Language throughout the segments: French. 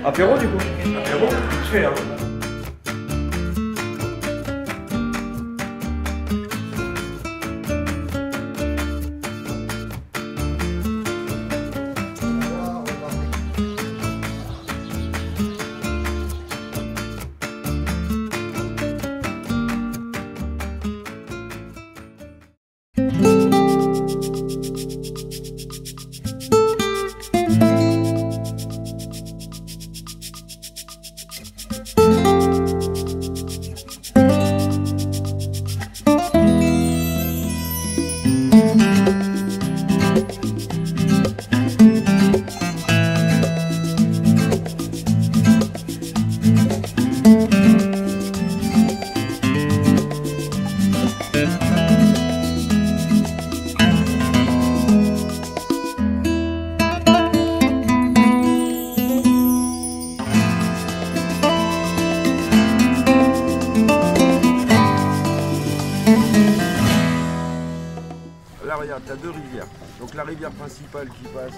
Apéro du coup. Apéro, je fais hein. Là regarde, tu as deux rivières. Donc la rivière principale qui passe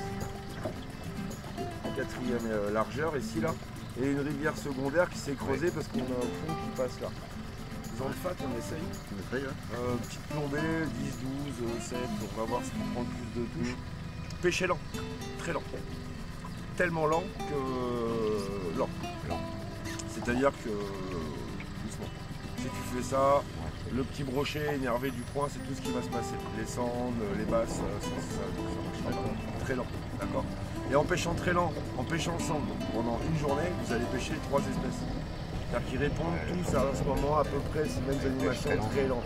en 4e largeur ici là, et une rivière secondaire qui s'est creusée parce qu'on a un fond qui passe là. Dans le fat on essaye. On essaye ouais. Petite plombée, 10, 12, 7, on va voir ce qui prend le plus de touches. Pêcher lent, très lent. Tellement lent que lent. C'est-à-dire que doucement. Si tu fais ça, le petit brochet énervé du coin, c'est tout ce qui va se passer. Les cendres, les basses, ça marche pas. Très lent, d'accord. Et en pêchant très lent, en pêchant ensemble, pendant une journée, vous allez pêcher 3 espèces. C'est-à-dire qu'ils répondent tous à ce moment à peu près ces mêmes animations très lentes.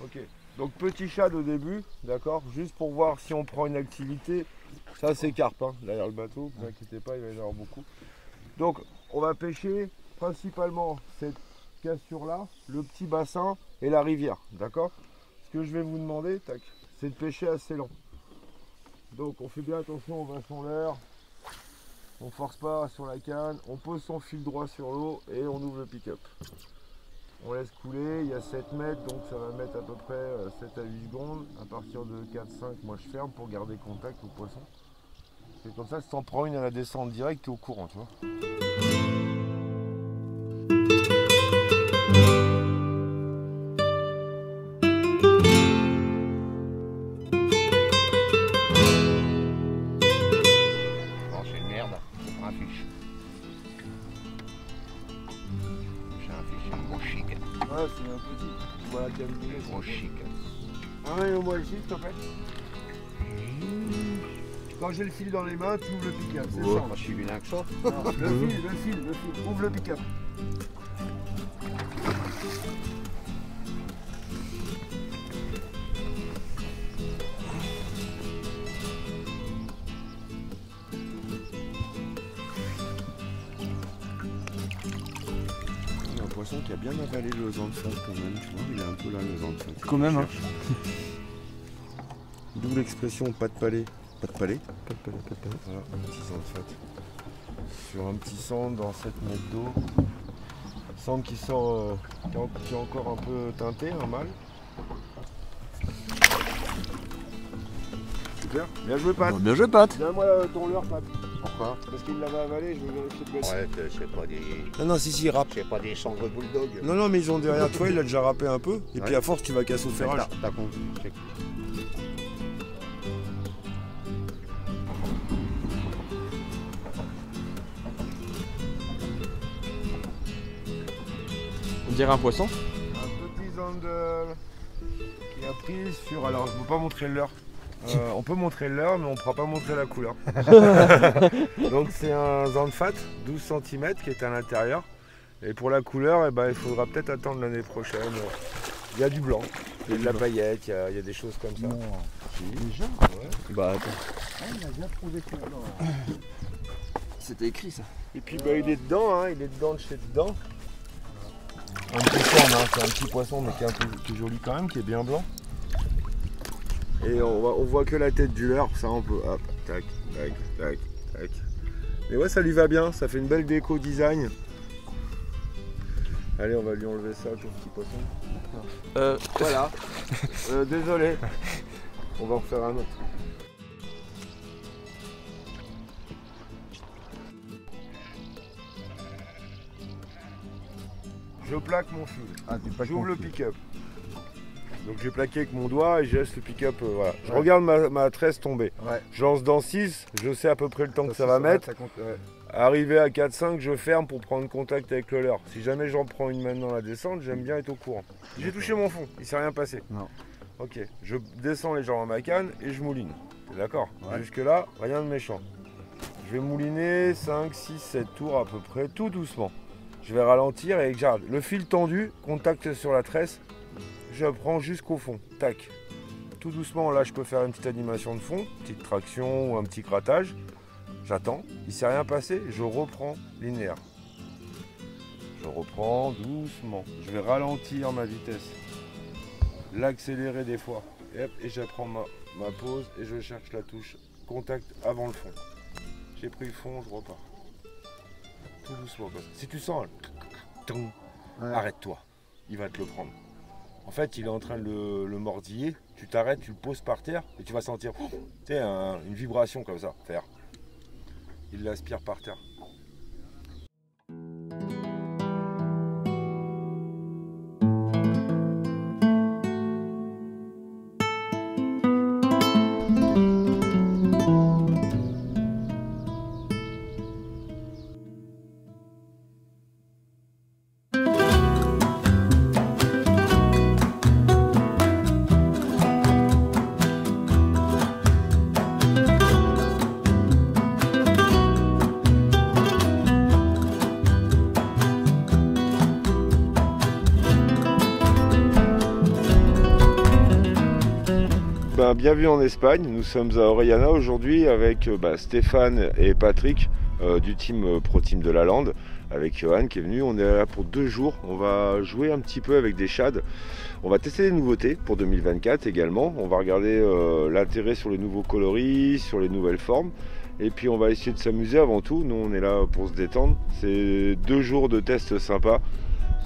Ok, donc petit shad au début, d'accord, juste pour voir si on prend une activité. Ça c'est carpe, hein, derrière le bateau, ne vous inquiétez pas, il va y en avoir beaucoup. Donc on va pêcher principalement cette cassure-là, le petit bassin et la rivière, d'accord. Ce que je vais vous demander, tac, c'est de pêcher assez lent. Donc on fait bien attention au bassin leurre, on force pas sur la canne, on pose son fil droit sur l'eau et on ouvre le pick-up. On laisse couler, il y a 7 mètres, donc ça va mettre à peu près 7 à 8 secondes. À partir de 4-5, moi je ferme pour garder contact au poisson. C'est comme ça, si tu en prends une à la descente directe, tu es au courant, tu vois. Oh, c'est une merde, je prends un fiche. C'est un fiche, c'est un gros chic. Ouais, c'est un petit. Voilà, qui a le Gros chic. Ah ouais, au moins ici, s'il te plaît. Quand j'ai le fil dans les mains, tu ouvres le pick-up, c'est ça. Je suis vilain que ça. Non, le fil, ouvre le pick-up. Un poisson qui a bien avalé le zan de fat quand même, tu vois, il est un peu là le zan de fat. Quand même, hein. D'où l'expression pas de palais. Pas de palais. Pas de palais, pas de palais. Voilà, un petit sang de fat. Sur un petit sang dans 7 mètres d'eau. Sang qui sort, qui est encore un peu teinté, un mâle. Super. Bien joué, Pat. Bon, bien joué, Pat. Donne-moi ton leurre, Pat. Pourquoi? Parce qu'il l'avait avalé, je veux vérifier de baisser. Ouais, c'est pas des. Non, si, il râpe. C'est pas des cendres bulldog. Non, mais ils ont derrière toi, il a déjà râpé un peu. Et Ouais. puis à force, tu vas casser au ferrage. T'as compris. On dirait un poisson. Un petit zandel qui a pris sur. Alors, je ne peux pas montrer le leurre. On peut montrer le leurre, mais on ne pourra pas montrer la couleur. Donc, c'est un zandfat 12 cm qui est à l'intérieur. Et pour la couleur, eh ben, il faudra peut-être attendre l'année prochaine. Il y a du blanc, il y a de la paillette, il y a des choses comme ça. Non. Déjà ouais. Bah attends. Ah, il a bien trouvé ça. C'était écrit ça. Et puis bah, il est dedans, hein, il est dedans de chez dedans. Un petit corne, hein, c'est un petit poisson mais qui est un peu qui est joli quand même, qui est bien blanc. Et on voit que la tête du leurre, ça on peut. Hop, tac, tac, tac, tac. Mais ouais, ça lui va bien, ça fait une belle déco design. Allez, on va lui enlever ça, ton petit poisson. Voilà. Désolé. On va en refaire un autre. Je plaque mon fil. Ah, tu plaques J'ouvre ton le fil. pick-up. Donc j'ai plaqué avec mon doigt et je laisse le pick-up. Voilà. Je regarde ma tresse tomber. Ouais. Je lance dans 6, je sais à peu près le temps que ça va mettre. Ça compte, ouais. Arrivé à 4-5, je ferme pour prendre contact avec le leurre. Si jamais j'en prends une main dans la descente, j'aime bien être au courant. J'ai touché mon fond, il s'est rien passé. Non. Ok, je descends les jambes à ma canne et je mouline. T'es d'accord? Ouais. Jusque là, rien de méchant. Je vais mouliner 5, 6, 7 tours à peu près, tout doucement. Je vais ralentir et j'arrête. Le fil tendu, contact sur la tresse, je prends jusqu'au fond. Tac. Tout doucement, là je peux faire une petite animation de fond, petite traction ou un petit grattage. J'attends, il ne s'est rien passé, je reprends linéaire. Je reprends doucement. Je vais ralentir ma vitesse. L'accélérer des fois. Et je prends ma pause et je cherche la touche. Contact avant le fond. J'ai pris le fond, je repars. Tout doucement comme ça. Si tu sens, Ouais. arrête-toi. Il va te le prendre. En fait, il est en train de le mordiller. Tu t'arrêtes, tu le poses par terre et tu vas sentir une vibration comme ça. Faire. Il l'aspire par terre. Bienvenue en Espagne, nous sommes à Orellana aujourd'hui avec Stéphane et Patrick du team Pro Team de la Lande, avec Johan qui est venu. On est là pour 2 jours, on va jouer un petit peu avec des shads, on va tester des nouveautés pour 2024 également, on va regarder l'intérêt sur les nouveaux coloris, sur les nouvelles formes, et puis on va essayer de s'amuser avant tout. Nous on est là pour se détendre, c'est 2 jours de tests sympas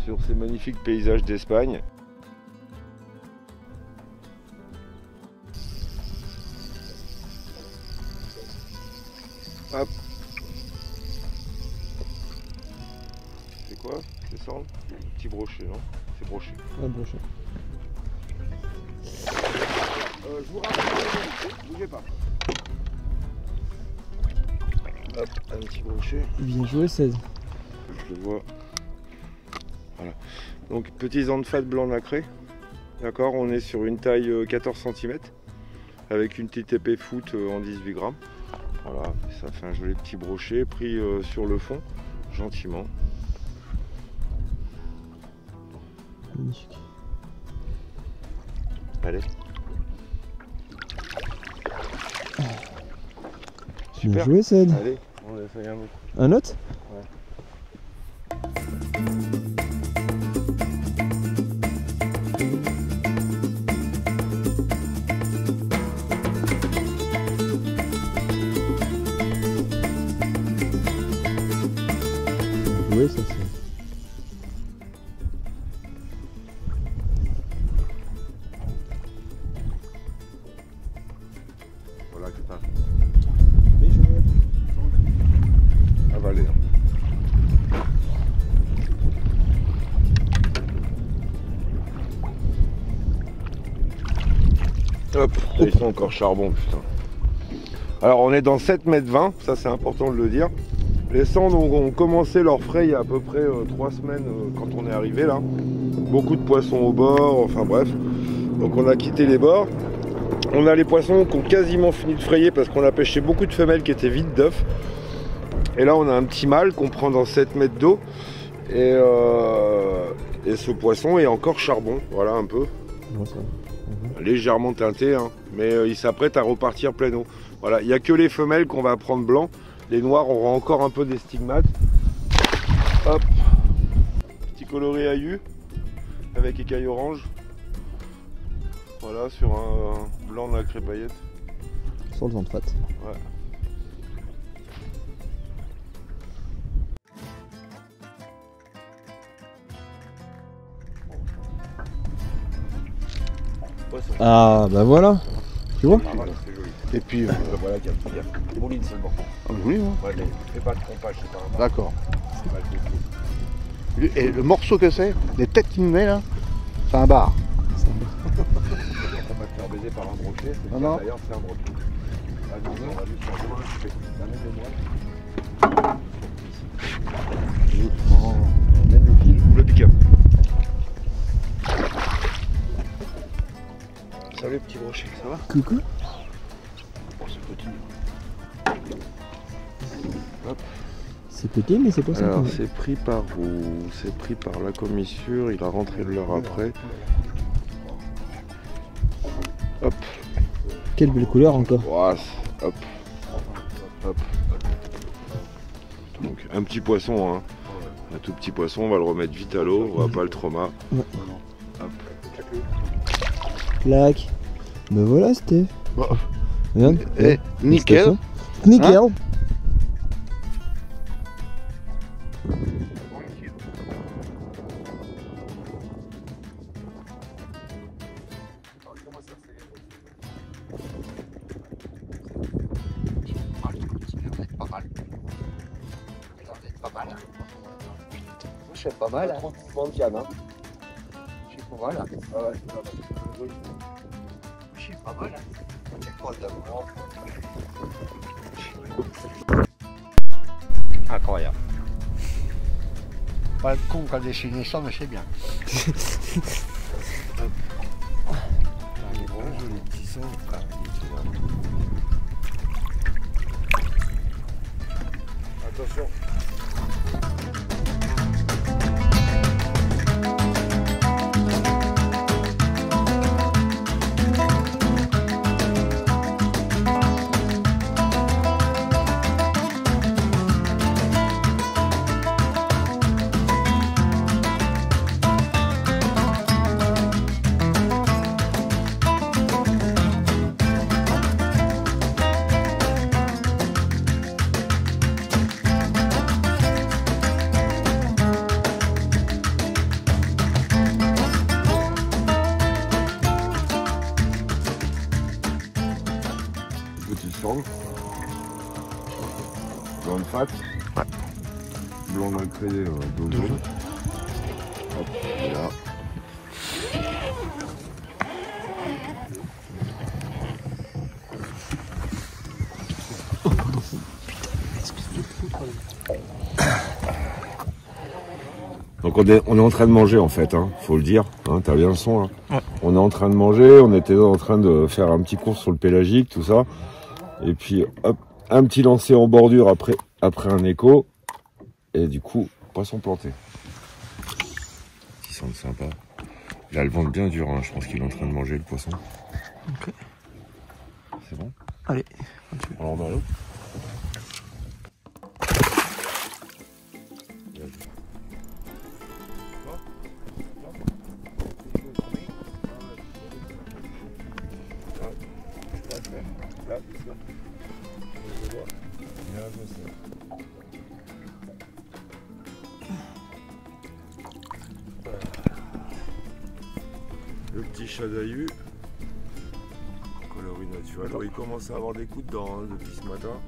sur ces magnifiques paysages d'Espagne. Hop. C'est quoi? C'est ça? Petit brochet, non? C'est brochet. Un brochet. Je vous rappelle, bougez pas. Hop, un petit brochet. Il vient jouer 16. Je le vois. Voilà. Donc petits anfat blanc nacré. D'accord, on est sur une taille 14 cm avec une petite épée foot en 18 grammes. Voilà, ça fait un joli petit brochet pris sur le fond, gentiment. Magnifique. Allez. Bien joué, Ced. Allez, on essaye un autre. Un autre? Oui, ça c'est. Voilà que t'as. Bien joué. Avalé. Hop, ils sont encore charbon, putain. Alors on est dans 7,20 m, ça c'est important de le dire. Les sangs ont commencé leur frais il y a à peu près 3 semaines quand on est arrivé là. Beaucoup de poissons au bord, enfin bref. Donc on a quitté les bords. On a les poissons qui ont quasiment fini de frayer parce qu'on a pêché beaucoup de femelles qui étaient vides d'œufs. Et là on a un petit mâle qu'on prend dans 7 mètres d'eau. Et ce poisson est encore charbon, voilà un peu. Bon, ça. Légèrement teinté, hein, mais il s'apprête à repartir plein eau. Voilà, il n'y a que les femelles qu'on va prendre blanc. Les noirs auront encore un peu des stigmates. Hop, petit coloré aïeux. avec écailles orange. Voilà, sur un blanc nacré paillette. Sur le vent de fat. Ouais. Ah bah voilà. Tu vois? Ah voilà, c'est joli. Et puis, Voilà, il y a mouline seulement. ah, oui, hein. Ouais, mais fais pas de trompage, c'est pas un D'accord. c'est mal fait. Et le morceau que c'est, les têtes qu'il me met là, c'est un bar. On va te faire baiser par un brochet, c'est Non, non. d'ailleurs c'est un brochet. Ah non, on va juste faire moins, je fais la même de moi. Oh. On mène le fil ou le pick-up. Salut petit brochet, ça va? Coucou. Bon, c'est petit. Hop. C'est petit mais c'est pas ça. Alors c'est pris par où? C'est pris par la commissure, il a rentré de l'heure après. Hop. Quelle belle couleur encore. Ouah, hop. Hop. Donc un petit poisson, hein. Un tout petit poisson, on va le remettre vite à l'eau, on va pas le trauma. Ouais. Hop. Clac. Ben voilà c'était. Bon. Regarde. Eh, nickel. Nickel. C'est pas mal, hein. C'est pas mal, hein. C'est pas mal, hein. C'est quoi d'abord? Incroyable. Pas le con qui a dessiné ça, mais c'est bien. Joli petit sang. Attention. Petit sang. Blanc de fat. Ouais. Blanc nacré d'ozo. Hop, et là. Donc on est en train de manger en fait, hein, faut le dire, hein, t'as bien le son là. Ouais. On est en train de manger, on était en train de faire un petit cours sur le pélagique, tout ça. Et puis hop, un petit lancer en bordure après un écho. Et du coup, poisson planté. Ils sentent sympa. Là le ventre bien dur, hein, je pense qu'il est en train de manger le poisson. Ok. C'est bon? Allez. Alors on a l'eau. Le petit chadaillu, coloris naturel. Alors, il commence à avoir des coups dedans hein, depuis ce matin,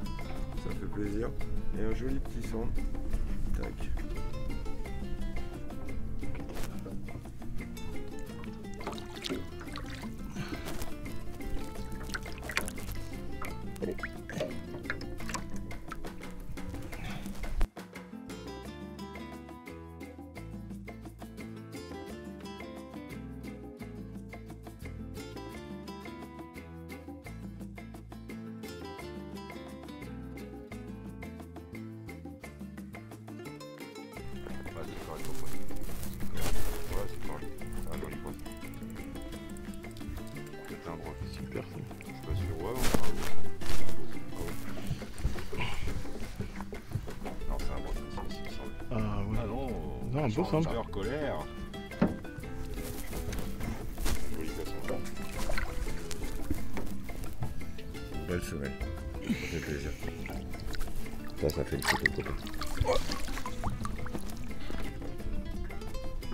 ça fait plaisir. Et un joli petit son. Tac. Super, je suis pas sûr. Ouais, non, c'est un bon, il me semble. Ah ouais. Ah non, Non, un beau simple. Colère. belle semelle. Ça fait plaisir. Ça fait une photo copain.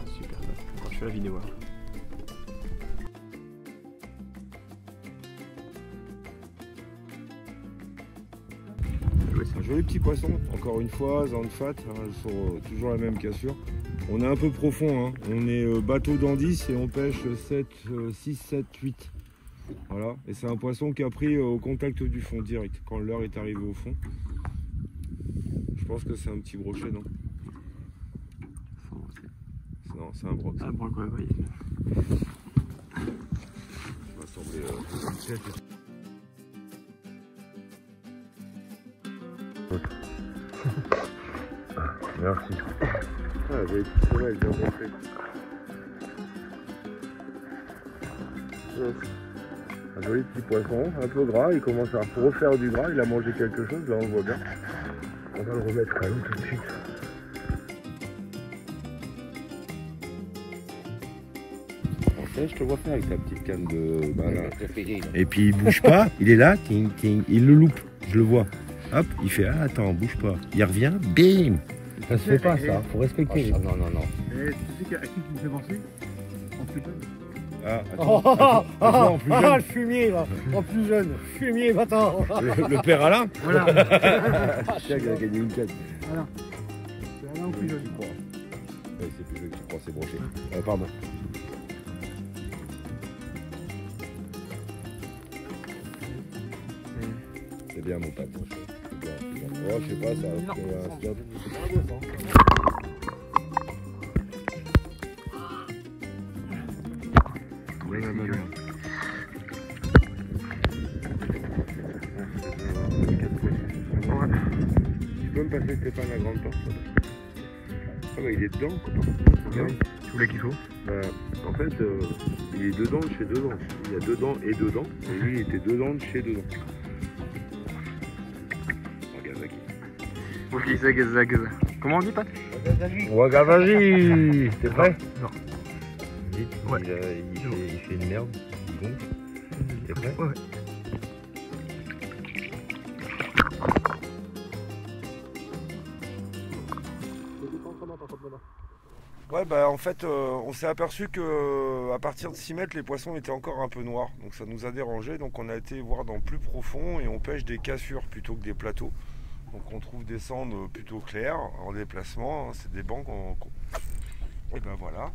Super, quand je fais la vidéo. Hein. Un joli petit poisson, encore une fois, zone fat, hein, sur toujours la même cassure. On est un peu profond, hein. On est bateau d'Andis et on pêche 6, 7, 8. Voilà, et c'est un poisson qui a pris au contact du fond direct, quand l'heure est arrivée au fond. Je pense que c'est un petit brochet, non? Non, c'est un broc. Un broc, ouais, oui. Ça va sembler Merci. Ah, j'ai été semelle, bien montré. Un joli petit poisson, un peu gras, il commence à refaire du gras, il a mangé quelque chose, là on le voit bien. On va le remettre à l'eau tout de suite. Je te vois faire avec ta petite canne de banane. Et puis il bouge pas, il est là, ting, ting, il le loupe, je le vois. Hop, il fait ah, attends, bouge pas. Il revient, bim. Ça se fait pas ça, faut respecter. Oh, non, non, non. Et tu sais à qui tu me fais penser? En plus jeune. Ah, attends, en plus jeune. Le fumier là, en plus jeune, fumier, va-t'en. Le père Alain. Voilà. Tiens, il a gagné une canne. Voilà. C'est Alain en plus jeune. Tu crois? Ouais, c'est plus jeune que tu crois, c'est broché. Pardon. C'est bien mon pote. C'est bien. Oh, je sais pas, ça a fait un stop. Ouais, tu peux me passer Stéphane la grande porte? Ah bah il est dedans, copain. Tu voulais qu'il faut? Bah, en fait, il est dedans de chez dedans. Il y a dedans et dedans. Et lui, il était dedans de chez dedans. Comment on dit, Pat? Wagavaji. T'es prêt? Non. Vite, Ouais. il fait une merde. Il gonfle. T'es prêt? Ouais. Ouais, bah en fait, on s'est aperçu que à partir de 6 mètres, les poissons étaient encore un peu noirs. Donc ça nous a dérangé. Donc on a été voir dans plus profond et on pêche des cassures plutôt que des plateaux. Donc on trouve des sandes plutôt claires en déplacement. C'est des bancs et ben voilà.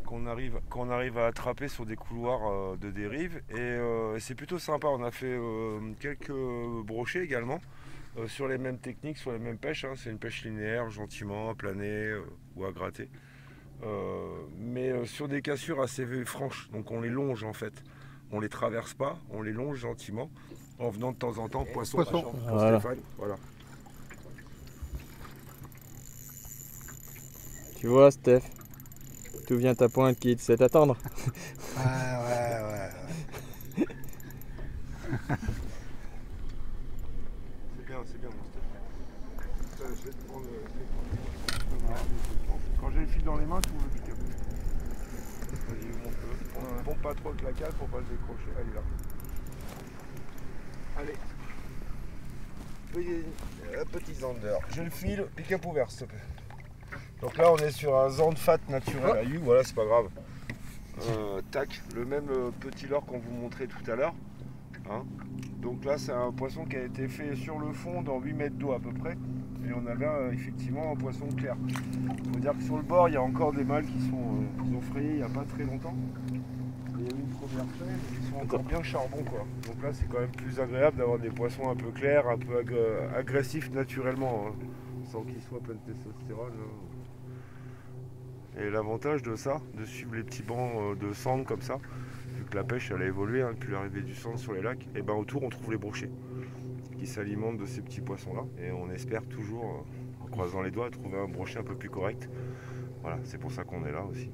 Qu'on arrive à attraper sur des couloirs de dérive. Et c'est plutôt sympa. On a fait quelques brochets également. Sur les mêmes techniques, sur les mêmes pêches, hein. C'est une pêche linéaire, gentiment, à planer ou à gratter. Mais sur des cassures assez franches, donc on les longe en fait. On les traverse pas, on les longe gentiment, en venant de temps en temps poisson. Voilà. Stéphane, voilà. Tu vois, Steph, d'où vient ta pointe qui te sait attendre? Ouais. C'est bien mon Steph. Je vais te prendre quand j'ai le fil dans les mains, tu ouvres le pick-up. Vas-y, monte-le. On ne pompe pas trop avec la cale pour pas le décrocher. Allez là. Allez. Petit zander. J'ai le fil, pick-up ouvert s'il te plaît. Donc là on est sur un zand fat naturel à You, voilà c'est pas grave. Tac, le même petit leurre qu'on vous montrait tout à l'heure. Hein. Donc là c'est un poisson qui a été fait sur le fond dans 8 mètres d'eau à peu près. Et on avait effectivement un poisson clair. Il faut dire que sur le bord il y a encore des mâles qui ont frayé il n'y a pas très longtemps. Il y a eu une première fraise, ils sont encore bien charbon quoi. Donc là c'est quand même plus agréable d'avoir des poissons un peu clairs, un peu agressifs naturellement, hein, sans qu'ils soient pleins de testostérone. Hein. Et l'avantage de ça, de suivre les petits bancs de cendre comme ça, vu que la pêche elle a évolué hein, depuis l'arrivée du cendre sur les lacs, et ben autour on trouve les brochets qui s'alimentent de ces petits poissons là. Et on espère toujours, en croisant les doigts, trouver un brochet un peu plus correct. Voilà, c'est pour ça qu'on est là aussi.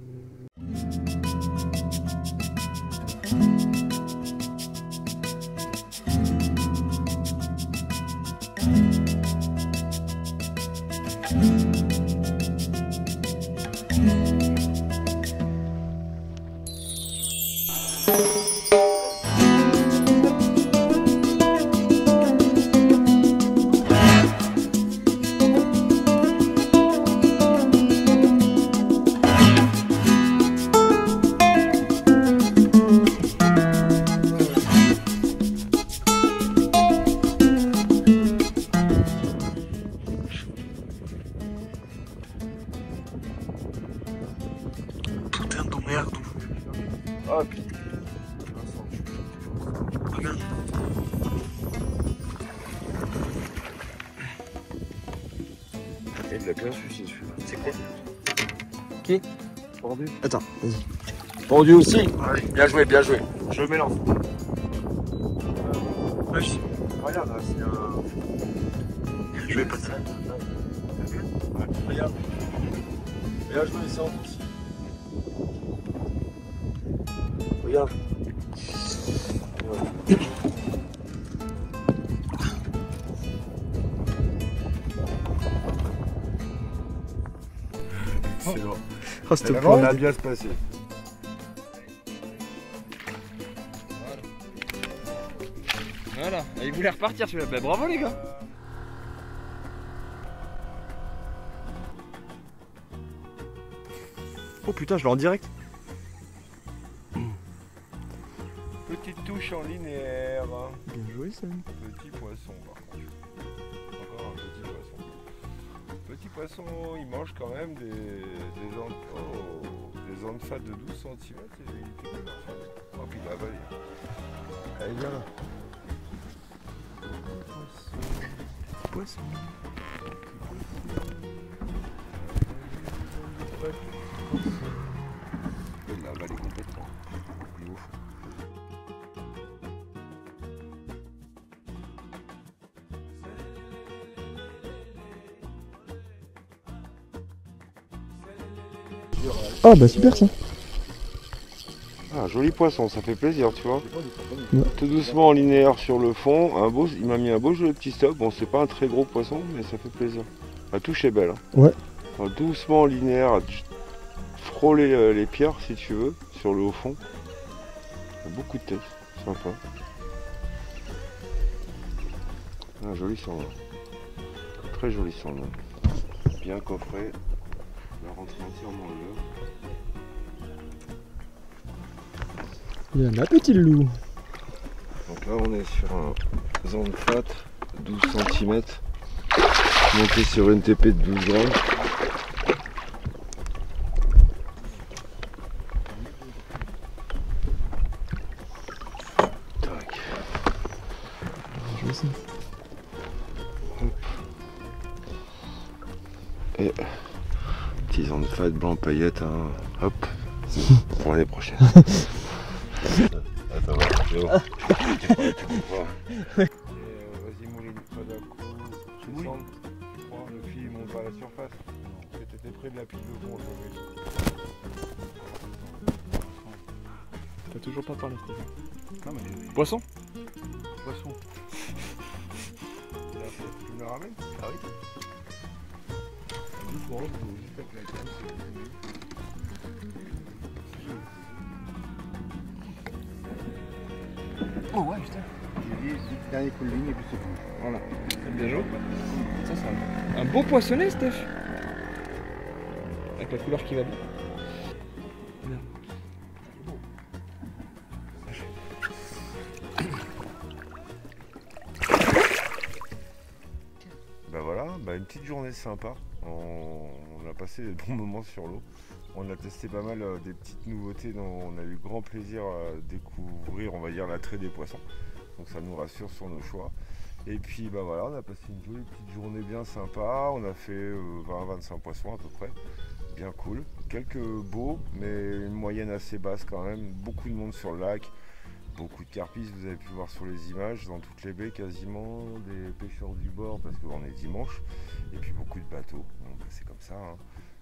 derrière tout. Ah, puis. Il l'a bien sucé celui-là. C'est quoi? Qui? Pendu. Attends, vas-y. Pendu aussi. Ouais. Bien joué, bien joué. Je le mélange. Oui. Regarde, c'est un. Je vais pas ça. Regarde. Regarde, je mets ça en plus. Regarde. C'est bon. Oh, cette Ça pointe. va bien se passer. Voilà, il voulait repartir celui-là. Bah, bravo les gars. Oh putain, je l'ai en direct. Petite touche en linéaire. Bien joué ça. Petit poisson par contre. Encore un petit poisson. Petit poisson, il mange quand même des anfades de 12 cm. Il était cool, en fait. Oh, puis il a avalé. Allez, viens là. Poisson. Il l'a avalé complètement. Il est au fond. Ah bah super ça. Ah, joli poisson, ça fait plaisir, tu vois. Ouais. Tout doucement en linéaire sur le fond. Il m'a mis un beau joli petit stop. Bon, c'est pas un très gros poisson, mais ça fait plaisir. La touche est belle. Hein. Ouais. Alors, doucement en linéaire, frôler les pierres si tu veux, sur le haut fond. Il y a beaucoup de tête, sympa. Un joli sang. Très joli sang. Bien coffré. La rentrée entièrement en l'heure. Il y en a petit loup. Donc là on est sur un Zanfat 12 cm monté sur une TP de 12 grammes. Tac. Hop. Et petit Zanfat blanc paillette, hein. Hop, pour l'année prochaine. Attends, c'est bon. Vas-y, moule pas d'un coup. Descendre. Tu prends le fil, il monte pas à la surface. T'étais près de la pile de fond, T'as toujours pas parlé, Stéphane. Non, mais Poisson. poisson. Là, tu me le ramènes? Ça arrive. Doucement, juste avec la canne. Oh ouais, putain. Dernier coup de ligne et puis c'est tout. Voilà. Bien joué. Ça c'est un bon poissonnet, Steph. Avec la couleur qui va bien. Bah voilà, une petite journée sympa. On a passé des bons moments sur l'eau. On a testé pas mal des petites nouveautés dont on a eu grand plaisir à découvrir, on va dire, l'attrait des poissons. Donc ça nous rassure sur nos choix. Et puis bah voilà, on a passé une jolie petite journée bien sympa. On a fait 20-25 poissons à peu près. Bien cool. Quelques beaux, mais une moyenne assez basse quand même. Beaucoup de monde sur le lac. Beaucoup de carpisses, vous avez pu voir sur les images, dans toutes les baies quasiment, des pêcheurs du bord parce qu'on est dimanche, et puis beaucoup de bateaux. Donc c'est comme ça, hein.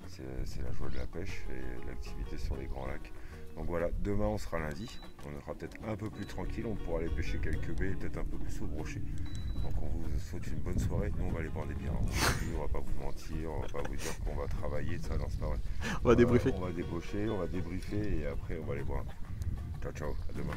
C'est la joie de la pêche et de l'activité sur les grands lacs. Donc voilà, demain on sera lundi, on sera peut-être un peu plus tranquille, on pourra aller pêcher quelques baies et peut-être un peu plus au brochet. Donc on vous souhaite une bonne soirée, nous on va aller boire des bières, on va pas vous mentir, on va pas vous dire qu'on va travailler, ça, non c'est pas vrai. On va débriefer. On va débaucher, on va débriefer et après on va aller boire un coup. Ciao ciao, à demain.